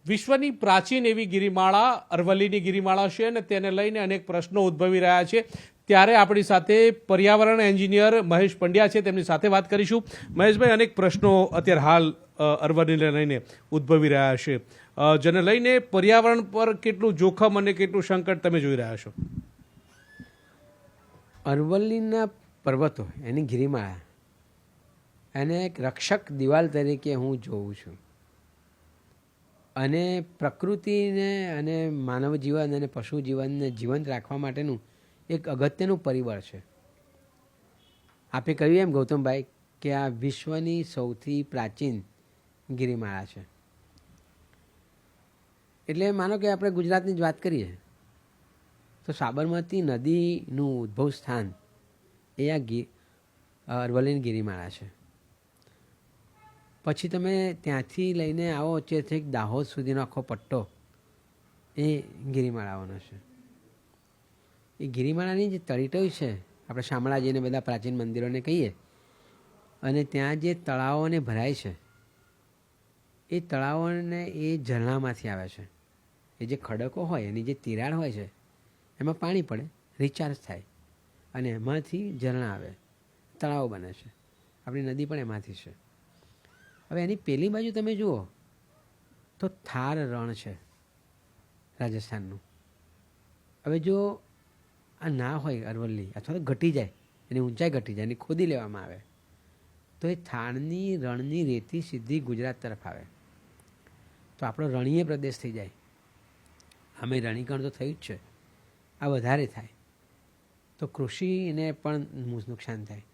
વિશ્વની પ્રાચીન એવી ગિરિમાળા અરવલ્લીની ગિરિમાળા છે અને તેને લઈને અનેક પ્રશ્નો ઉદ્ભવી રહ્યા છે. ત્યારે આપણી સાથે પર્યાવરણ એન્જિનિયર મહેશ પંડ્યા છે, તેમની સાથે વાત કરીશું. મહેશભાઈ, અનેક પ્રશ્નો અત્યારે હાલ અરવલ્લીને લઈને ઉદ્ભવી રહ્યા છે, જેને લઈને પર્યાવરણ પર કેટલું જોખમ અને કેટલું સંકટ તમે જોઈ રહ્યા છો? અરવલ્લીના પર્વતો, એની ગિરિમાળા, એને એક રક્ષક દિવાલ તરીકે હું જોઉં છું. અને પ્રકૃતિને અને માનવ જીવન અને પશુ જીવનને જીવંત રાખવા માટેનું એક અગત્યનું પરિબળ છે. આપે કહ્યું એમ ગૌતમભાઈ કે આ વિશ્વની સૌથી પ્રાચીન ગિરિમાળા છે. એટલે માનો કે આપણે ગુજરાતની જ વાત કરીએ તો સાબરમતી નદીનું ઉદ્ભવ સ્થાન એ આ અરવલ્લીની ગિરિમાળા છે. પછી તમે ત્યાંથી લઈને આવો છેક દાહોદ સુધીનો આખો પટ્ટો એ ગિરિમાળાઓનો છે. એ ગિરિમાળાની જે તળીટોઈ છે, આપણે શામળાજીને બધા પ્રાચીન મંદિરોને કહીએ, અને ત્યાં જે તળાવોને ભરાય છે, એ તળાવોને એ ઝરણામાંથી આવે છે. એ જે ખડકો હોય, એની જે તિરાડ હોય છે, એમાં પાણી પડે, રિચાર્જ થાય, અને એમાંથી ઝરણા આવે, તળાવો બને છે. આપણી નદી પણ એમાંથી છે. હવે એની પેલી બાજુ તમે જુઓ તો થાર રણ છે રાજસ્થાનનું. હવે જો આ ના હોય અરવલ્લી, અથવા તો ઘટી જાય, એની ઊંચાઈ ઘટી જાય, એની ખોદી લેવામાં આવે, તો એ થાળની રણની રેતી સીધી ગુજરાત તરફ આવે, તો આપણો રણીય પ્રદેશ થઈ જાય. આમે રણીકરણ તો થયું જ છે, આ વધારે થાય તો કૃષિને પણ નુકસાન થાય.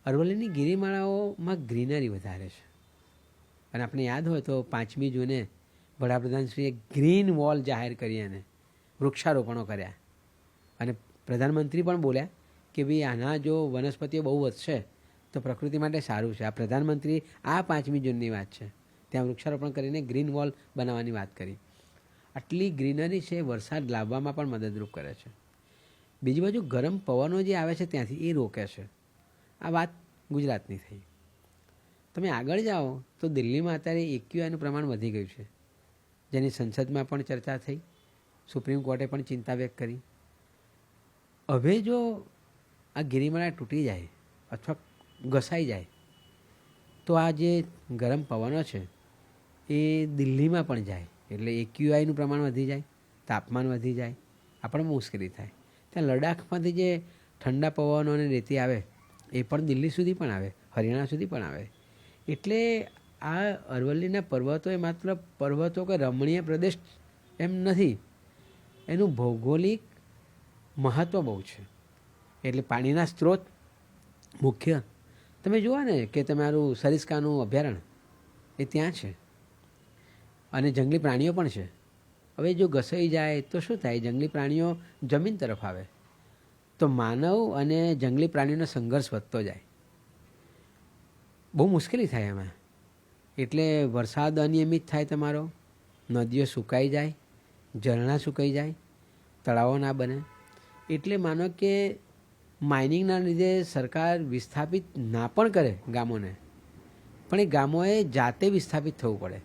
અરવલ્લીની ગિરિમાળાઓમાં ગ્રીનરી વધારે છે. અને આપણે યાદ હોય તો 5મી જૂને વડાપ્રધાનશ્રીએ ગ્રીન વોલ જાહેર કરી અને વૃક્ષારોપણો કર્યા. અને પ્રધાનમંત્રી પણ બોલ્યા કે ભાઈ આના જો વનસ્પતિઓ બહુ વધશે તો પ્રકૃતિ માટે સારું છે. આ પ્રધાનમંત્રી આ 5મી જૂનની વાત છે, ત્યાં વૃક્ષારોપણ કરીને ગ્રીન વોલ બનાવવાની વાત કરી. આટલી ગ્રીનરી છે, વરસાદ લાવવામાં પણ મદદરૂપ કરે છે. બીજી બાજુ ગરમ પવનો જે આવે છે ત્યાંથી એ રોકે છે. આ વાત ગુજરાતની થઈ. તમે આગળ જાઓ તો દિલ્હીમાં અત્યારે AQIનું પ્રમાણ વધી ગયું છે, જેની સંસદમાં પણ ચર્ચા થઈ, સુપ્રીમ કોર્ટે પણ ચિંતા વ્યક્ત કરી. હવે જો આ ગિરિમાળા તૂટી જાય અથવા ઘસાઈ જાય તો આ જે ગરમ પવનો છે એ દિલ્હીમાં પણ જાય, એટલે AQIનું પ્રમાણ વધી જાય, તાપમાન વધી જાય, આપણને મુશ્કેલી થાય. ત્યાં લડાખમાંથી જે ઠંડા પવનો અને રેતી આવે એ પણ દિલ્હી સુધી પણ આવે, હરિયાણા સુધી પણ આવે. એટલે આ અરવલ્લીના પર્વતો એ માત્ર પર્વતો કે રમણીય પ્રદેશ એમ નથી, એનું ભૌગોલિક મહત્ત્વ બહુ છે. એટલે પાણીના સ્ત્રોત મુખ્ય તમે જુઓ ને કે તમારું સરિસ્કાનું અભયારણ્ય એ ત્યાં છે, અને જંગલી પ્રાણીઓ પણ છે. હવે જો ઘસાઈ જાય તો શું થાય? જંગલી પ્રાણીઓ જમીન તરફ આવે તો માનવ અને જંગલી પ્રાણીઓનો સંઘર્ષ વધતો જાય, બહુ મુશ્કેલી થાય એમાં. એટલે વરસાદ અનિયમિત થાય, તમારો નદીઓ સુકાઈ જાય, ઝરણા સુકાઈ જાય, તળાવો ના બને. એટલે માનો કે માઇનિંગના લીધે સરકાર વિસ્થાપિત ના પણ કરે ગામોને, પણ એ ગામોએ જાતે વિસ્થાપિત થવું પડે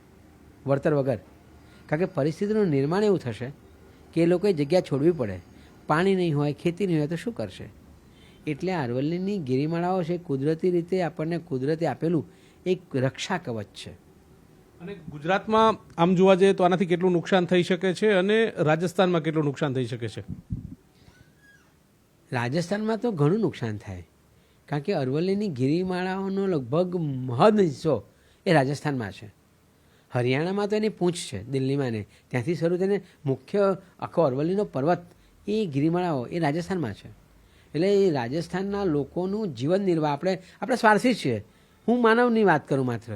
વળતર વગર. કારણ કે પરિસ્થિતિનું નિર્માણ એવું થશે કે એ લોકોએ જગ્યા છોડવી પડે. પાણી નહીં હોય, ખેતી નહીં હોય તો શું કરશે? એટલે અરવલ્લીની ગિરિમાળાઓ છે, કુદરતી રીતે આપણને કુદરતે આપેલું એક રક્ષા કવચ છે. અને ગુજરાતમાં આમ જોવા જઈએ તો આનાથી કેટલું નુકસાન થઈ શકે છે, અને રાજસ્થાનમાં કેટલું નુકસાન થઈ શકે છે? રાજસ્થાનમાં તો ઘણું નુકસાન થાય, કારણ કે અરવલ્લીની ગિરિમાળાઓનો લગભગ મહદ હિસ્સો એ રાજસ્થાનમાં છે. હરિયાણામાં તો એની પૂંછ છે, દિલ્હીમાં ને ત્યાંથી શરૂ થઈને મુખ્ય આખો અરવલ્લીનો પર્વત એ ગિરિમાળાઓ એ રાજસ્થાનમાં છે. એટલે એ રાજસ્થાનના લોકોનું જીવન નિર્વાહ, આપણે સ્વાર્થી છીએ. હું માનવની વાત કરું માત્ર,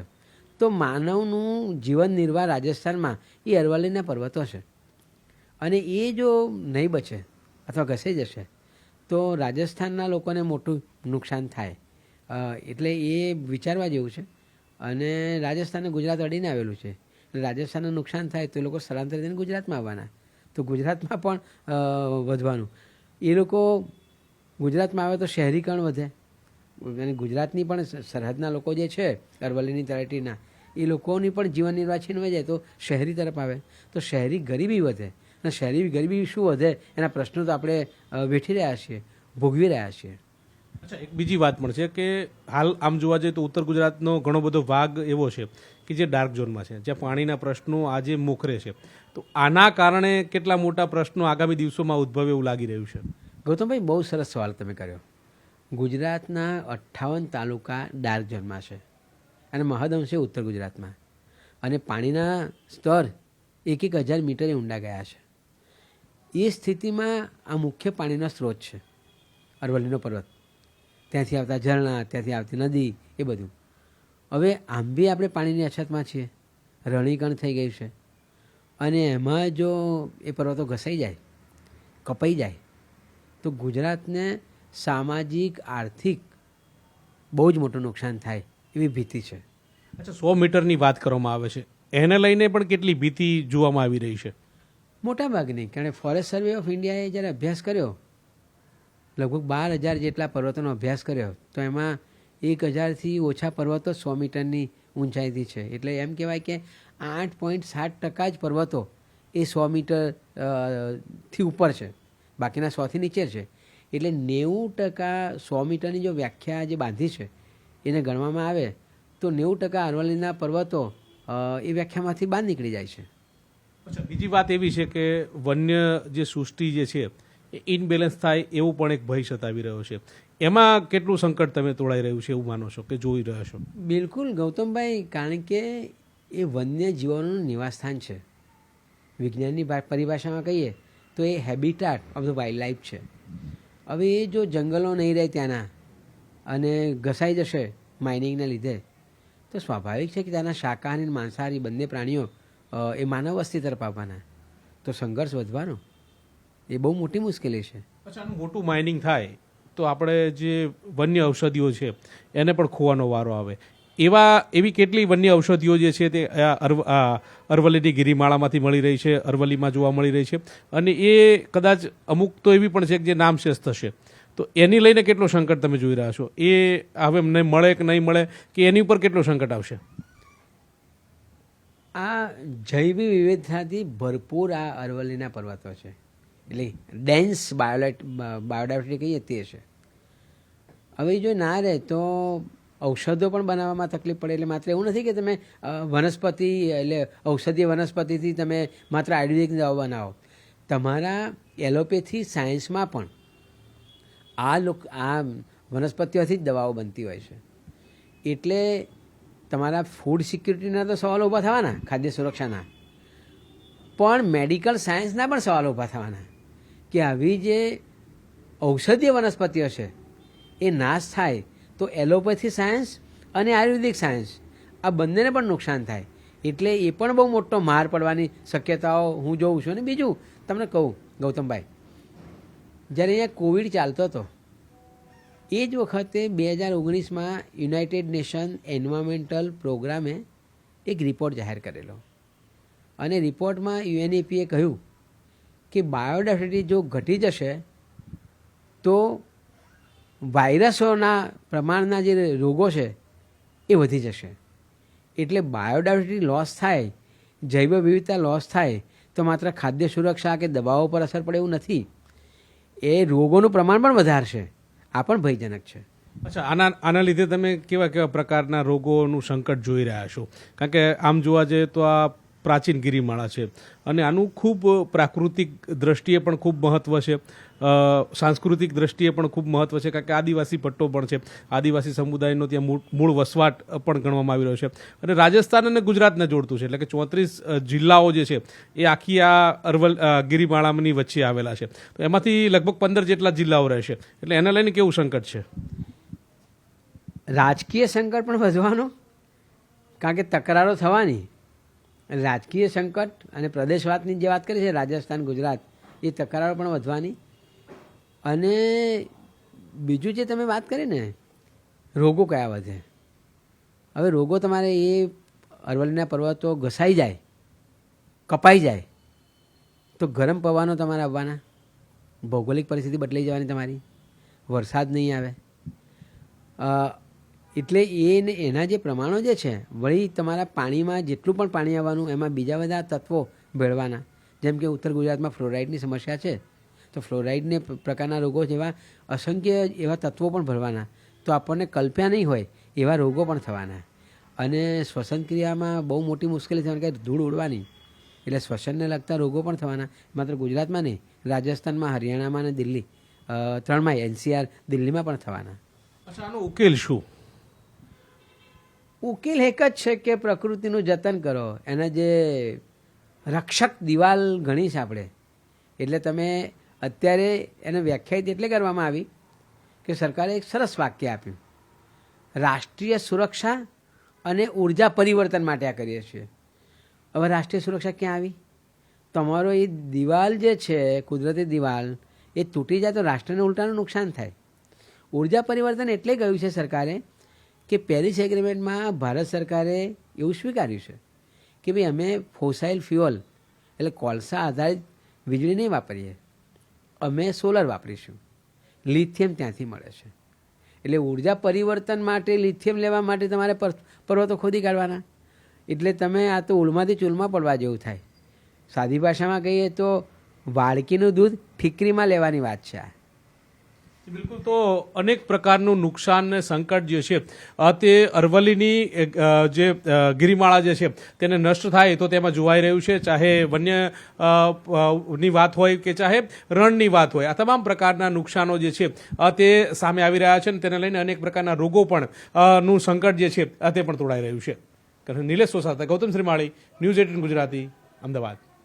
તો માનવનું જીવન નિર્વાહ રાજસ્થાનમાં એ અરવલ્લીના પર્વતો છે. અને એ જો નહીં બચે અથવા ઘસાઈ જશે તો રાજસ્થાનના લોકોને મોટું નુકસાન થાય. એટલે એ વિચારવા જેવું છે. અને રાજસ્થાનને ગુજરાત અડીને આવેલું છે, એટલે રાજસ્થાનનું નુકસાન થાય તો એ લોકો સ્થળાંતર થઈને ગુજરાતમાં આવવાના, તો ગુજરાતમાં પણ વધવાનું. એ લોકો ગુજરાતમાં આવે તો શહેરીકરણ વધે, અને ગુજરાતની પણ સરહદના લોકો જે છે અરવલ્લીની તળેટીના, એ લોકોની પણ જીવન નિર્વાહ છીનવાઈ જાય તો શહેરી તરફ આવે તો શહેરી ગરીબી વધે અને શહેરી ગરીબી શું વધે એના પ્રશ્નો તો આપણે વેઠી રહ્યા છીએ, ભોગવી રહ્યા છીએ. અચ્છા, એક બીજી વાત પણ છે કે હાલ આમ જોવા જઈએ તો ઉત્તર ગુજરાતનો ઘણો બધો ભાગ એવો છે કે જે ડાર્ક ઝોનમાં છે, જ્યાં પાણીના પ્રશ્નો આજે મોખરે છે. તો આના કારણે કેટલા મોટા પ્રશ્નો આગામી દિવસોમાં ઉદ્ભવે એવું લાગી રહ્યું છે? ગૌતમભાઈ, બહુ સરસ સવાલ તમે કર્યો. ગુજરાતના 58 તાલુકા ડાર્ક ઝોનમાં છે અને મહદઅંશે ઉત્તર ગુજરાતમાં, અને પાણીના સ્તર 1,000 મીટરે ઊંડા ગયા છે. એ સ્થિતિમાં આ મુખ્ય પાણીનો સ્ત્રોત છે અરવલ્લીનો પર્વત, ત્યાંથી આવતા ઝરણા, ત્યાંથી આવતી નદી, એ બધું. હવે આમ બી આપણે પાણીની અછતમાં છીએ, રણીકણ થઈ ગયું છે, અને એમાં જો એ પર્વતો ઘસાઈ જાય, કપાઈ જાય, તો ગુજરાતને સામાજિક આર્થિક બહુ જ મોટું નુકસાન થાય એવી ભીતિ છે. અચ્છા, 100 મીટરની વાત કરવામાં આવે છે, એને લઈને પણ કેટલી ભીતિ જોવામાં આવી રહી છે? મોટાભાગની, કારણ કે ફોરેસ્ટ સર્વે ઓફ ઇન્ડિયાએ જ્યારે અભ્યાસ કર્યો, લગભગ 12,000 જેટલા પર્વતોનો અભ્યાસ કર્યો, તો એમાં 1,000થી ઓછા પર્વતો 100 મીટરની ઊંચાઈથી છે. એટલે એમ કહેવાય કે 8.7% જ પર્વતો એ 100 મીટર થી ઉપર છે, બાકીના 100થી નીચે છે. એટલે 90% 100 મીટરની જો વ્યાખ્યા જે બાંધી છે એને ગણવામાં આવે તો 90% અરવલ્લીના પર્વતો એ વ્યાખ્યામાંથી બહાર નીકળી જાય છે. અચ્છા, બીજી વાત એવી છે કે વન્ય જે સૃષ્ટિ જે છે એ ઇનબેલેન્સ થાય એવું પણ એક ભય સતાવી રહ્યો છે. એમાં કેટલું સંકટ તમે તોડાઈ રહ્યું છે એવું માનો છો કે જોઈ રહ્યા છો? બિલકુલ ગૌતમભાઈ, કારણ કે એ વન્ય જીવોનું નિવાસસ્થાન છે. વિજ્ઞાનની પરિભાષામાં કહીએ તો એ habitat of the wild life છે. હવે એ જો જંગલો નહીં રહે ત્યાંના અને ઘસાઈ જશે માઇનિંગના લીધે, તો સ્વાભાવિક છે કે ત્યાંના શાકાહારી અને માંસાહારી બંને પ્રાણીઓ એ માનવ વસ્તી તરફ આવવાના, તો સંઘર્ષ વધવાનો, એ બહુ મોટી મુશ્કેલી છે. અચ્છા, આનું મોટું માઇનિંગ થાય તો આપણે જે વન્ય ઔષધિઓ છે એને પણ ખોવાનો વારો આવે. એવી કેટલી વન્ય ઔષધિઓ જે છે તે અરવલ્લીની ગિરિમાળામાંથી મળી રહી છે, અરવલ્લીમાં જોવા મળી રહી છે, અને એ કદાચ અમુક તો એવી પણ છે કે જે નામશેષ થશે. તો એની લઈને કેટલો સંકટ તમે જોઈ રહ્યા છો? એ હવે મળે કે નહીં મળે, કે એની ઉપર કેટલો સંકટ આવશે? આ જૈવ વિવિધતાથી ભરપૂર આ અરવલ્લીના પર્વતો છે, એટલે ડેન્સ બાયોડાયવર્સિટી કહીએ તે છે. હવે જો ના રહે તો ઔષધો પણ બનાવવામાં તકલીફ પડે. એટલે માત્ર એવું નથી કે તમે વનસ્પતિ એટલે ઔષધીય વનસ્પતિથી તમે માત્ર આયુર્વેદિક દવા બનાવો. તમારા એલોપેથી સાયન્સમાં પણ આ વનસ્પતિઓથી જ દવાઓ બનતી હોય છે. એટલે તમારા ફૂડ સિક્યુરિટીના તો સવાલો ઊભા થવાના, ખાદ્ય સુરક્ષાના, પણ મેડિકલ સાયન્સના પણ સવાલો ઊભા થવાના કે આવી જે ઔષધીય વનસ્પતિઓ છે એ નાશ થાય તો એલોપેથી સાયન્સ અને આયુર્વેદિક સાયન્સ આ બંનેને પણ નુકસાન થાય. એટલે એ પણ બહુ મોટો માર પડવાની શક્યતાઓ હું જોઉં છું. અને બીજું તમને કહું ગૌતમભાઈ, જ્યારે અહીંયા કોવિડ ચાલતો હતો એ જ વખતે 2019માં યુનાઇટેડ નેશન એન્વાયરમેન્ટલ પ્રોગ્રામે એક રિપોર્ટ જાહેર કરેલો, અને રિપોર્ટમાં યુએનઈપીએ કહ્યું કે બાયોડાયવર્સિટી જો ઘટી જશે તો વાયરસોના પ્રમાણના જે રોગો છે એ વધી જશે. એટલે બાયોડાયવર્સિટી લોસ થાય, જૈવ વિવિધતા લોસ થાય તો માત્ર ખાદ્ય સુરક્ષા કે દવાઓ પર અસર પડે એવું નથી, એ રોગોનું પ્રમાણ પણ વધારશે. આ પણ ભયજનક છે. અચ્છા, આના લીધે તમે કેવા કેવા પ્રકારના રોગોનું સંકટ જોઈ રહ્યા છો? કારણ કે આમ જોવા જઈએ તો આ પ્રાચીન ગિરિમાળા છે અને આનું ખૂબ પ્રાકૃતિક દ્રષ્ટિએ પણ ખૂબ મહત્ત્વ છે, સાંસ્કૃતિક દ્રષ્ટિએ પણ ખૂબ મહત્ત્વ છે, કારણ કે આદિવાસી પટ્ટો પણ છે, આદિવાસી સમુદાયનો ત્યાં મૂળ વસવાટ પણ ગણવામાં આવી રહ્યો છે, અને રાજસ્થાન અને ગુજરાતને જોડતું છે. એટલે કે 34 જિલ્લાઓ જે છે એ આખી આ ગિરિમાળાની વચ્ચે આવેલા છે. તો એમાંથી લગભગ 15 જેટલા જિલ્લાઓ રહેશે. એટલે એને લઈને કેવું સંકટ છે? રાજકીય સંકટ પણ વધવાનું, કારણ કે તકરારો થવાની. રાજકીય સંકટ અને પ્રદેશવાદની જે વાત કરી છે રાજસ્થાન ગુજરાત, એ તકરારો પણ વધવાની. અને બીજું જે તમે વાત કરી ને રોગો કયા વધે, હવે રોગો તમારે એ અરવલ્લીના પર્વતો ઘસાઈ જાય, કપાઈ જાય તો ગરમ પવનો તમારે આવવાના, ભૌગોલિક પરિસ્થિતિ બદલાઈ જવાની તમારી, વરસાદ નહીં આવે, એટલે એના જે પ્રમાણો જે છે વળી તમારા પાણીમાં જેટલું પણ પાણી આવવાનું એમાં બીજા બધા તત્વો ભેળવાના. જેમ કે ઉત્તર ગુજરાતમાં ફ્લોરાઇડની સમસ્યા છે, તો ફ્લોરાઇડને પ્રકારના રોગો જેવા અસંખ્ય એવા તત્વો પણ ભરવાના, તો આપણને કલ્પ્યા નહીં હોય એવા રોગો પણ થવાના. અને શ્વસન ક્રિયામાં બહુ મોટી મુશ્કેલી થવાની, કે ધૂળ ઉડવાની, એટલે શ્વસનને લગતા રોગો પણ થવાના. માત્ર ગુજરાતમાં નહીં, રાજસ્થાનમાં, હરિયાણામાં અને દિલ્હી, ત્રણમાં NCR દિલ્હીમાં પણ થવાના. અચ્છા, આનો ઉકેલ શું? ઉકેલ એક જ છે કે પ્રકૃતિનું જતન કરો. એના જે રક્ષક દિવાલ ગણી છે આપણે, એટલે તમે અત્યારે એને વ્યાખ્યાયિત એટલે કરવામાં આવી કે સરકારે એક સરસ વાક્ય આપ્યું, રાષ્ટ્રીય સુરક્ષા અને ઉર્જા પરિવર્તન માટે આ કરીએ છીએ. હવે રાષ્ટ્રીય સુરક્ષા ક્યાં આવી? તમારો એ દિવાલ જે છે કુદરતી દિવાલ એ તૂટી જાય તો રાષ્ટ્રને ઉલટાનું નુકસાન થાય. ઉર્જા પરિવર્તન એટલે કહ્યું છે સરકારે કે પેરિસ એગ્રીમેન્ટમાં ભારત સરકારે એવું સ્વીકાર્યું છે કે ભાઈ અમે ફોસાઇલ ફ્યુઅલ એટલે કોલસા આધારિત વીજળી નહીં વાપરીએ, અમે સોલર વાપરીશું. લિથિયમ ત્યાંથી મળે છે. એટલે ઉર્જા પરિવર્તન માટે લિથિયમ લેવા માટે તમારે પર્વતો ખોદી કાઢવાના. એટલે તમે આ તો ઉલમાંથી ચૂલમાં પડવા જેવું થાય. સાદી ભાષામાં કહીએ તો વાળકીનું દૂધ ઠીકરીમાં લેવાની વાત છે આ. બિલકુલ. તો અનેક પ્રકારનું નુકસાન ને સંકટ જે છે તે અરવલ્લીની જે ગિરિમાળા જે છે તેને નષ્ટ થાય તો તેમાં જોવાઈ રહ્યું છે. ચાહે વન્ય ની વાત હોય કે ચાહે રણની વાત હોય, આ તમામ પ્રકારના નુકસાનો જે છે તે સામે આવી રહ્યા છે અને તેને લઈને અનેક પ્રકારના રોગો પણ નું સંકટ જે છે તે પણ તોડાઈ રહ્યું છે. નિલેશ સાથે ગૌતમ શ્રીમાળી, ન્યૂઝ 18 ગુજરાતી, અમદાવાદ.